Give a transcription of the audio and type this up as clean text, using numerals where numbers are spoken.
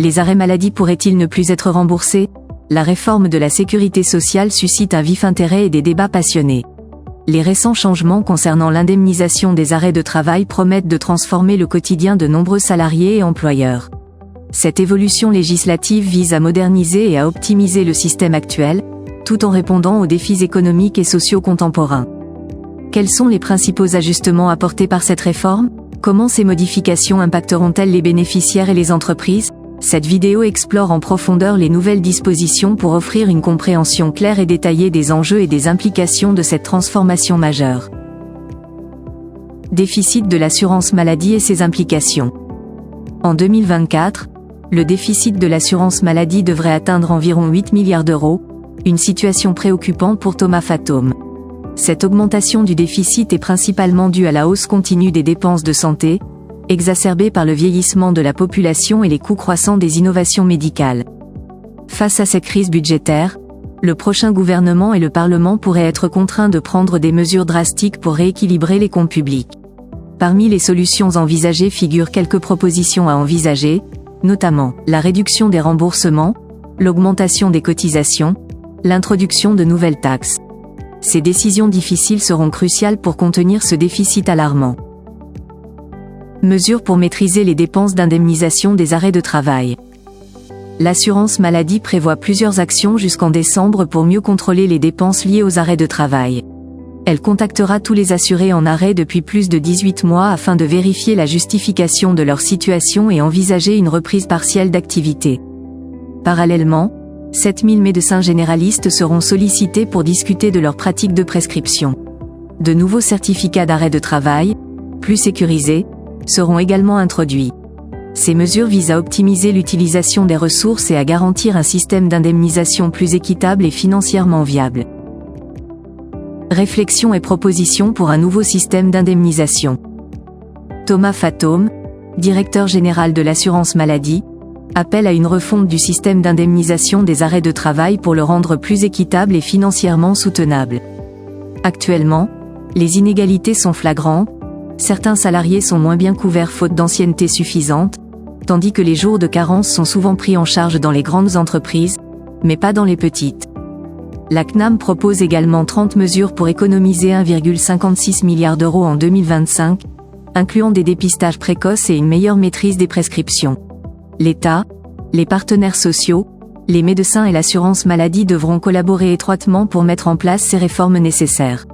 Les arrêts maladie pourraient-ils ne plus être remboursés? La réforme de la sécurité sociale suscite un vif intérêt et des débats passionnés. Les récents changements concernant l'indemnisation des arrêts de travail promettent de transformer le quotidien de nombreux salariés et employeurs. Cette évolution législative vise à moderniser et à optimiser le système actuel, tout en répondant aux défis économiques et sociaux contemporains. Quels sont les principaux ajustements apportés par cette réforme? Comment ces modifications impacteront-elles les bénéficiaires et les entreprises? Cette vidéo explore en profondeur les nouvelles dispositions pour offrir une compréhension claire et détaillée des enjeux et des implications de cette transformation majeure. Déficit de l'assurance maladie et ses implications. En 2024, le déficit de l'assurance maladie devrait atteindre environ 8 milliards d'euros, une situation préoccupante pour Thomas Fatome. Cette augmentation du déficit est principalement due à la hausse continue des dépenses de santé, exacerbée par le vieillissement de la population et les coûts croissants des innovations médicales. Face à cette crise budgétaire, le prochain gouvernement et le Parlement pourraient être contraints de prendre des mesures drastiques pour rééquilibrer les comptes publics. Parmi les solutions envisagées figurent quelques propositions à envisager, notamment la réduction des remboursements, l'augmentation des cotisations, l'introduction de nouvelles taxes. Ces décisions difficiles seront cruciales pour contenir ce déficit alarmant. Mesures pour maîtriser les dépenses d'indemnisation des arrêts de travail. L'assurance maladie prévoit plusieurs actions jusqu'en décembre pour mieux contrôler les dépenses liées aux arrêts de travail. Elle contactera tous les assurés en arrêt depuis plus de 18 mois afin de vérifier la justification de leur situation et envisager une reprise partielle d'activité. Parallèlement, 7000 médecins généralistes seront sollicités pour discuter de leurs pratiques de prescription. De nouveaux certificats d'arrêt de travail, plus sécurisés, seront également introduits. Ces mesures visent à optimiser l'utilisation des ressources et à garantir un système d'indemnisation plus équitable et financièrement viable. Réflexions et propositions pour un nouveau système d'indemnisation. Thomas Fatome, directeur général de l'assurance maladie, appelle à une refonte du système d'indemnisation des arrêts de travail pour le rendre plus équitable et financièrement soutenable. Actuellement, les inégalités sont flagrantes, certains salariés sont moins bien couverts faute d'ancienneté suffisante, tandis que les jours de carence sont souvent pris en charge dans les grandes entreprises, mais pas dans les petites. La CNAM propose également 30 mesures pour économiser 1,56 milliard d'euros en 2025, incluant des dépistages précoces et une meilleure maîtrise des prescriptions. L'État, les partenaires sociaux, les médecins et l'assurance maladie devront collaborer étroitement pour mettre en place ces réformes nécessaires.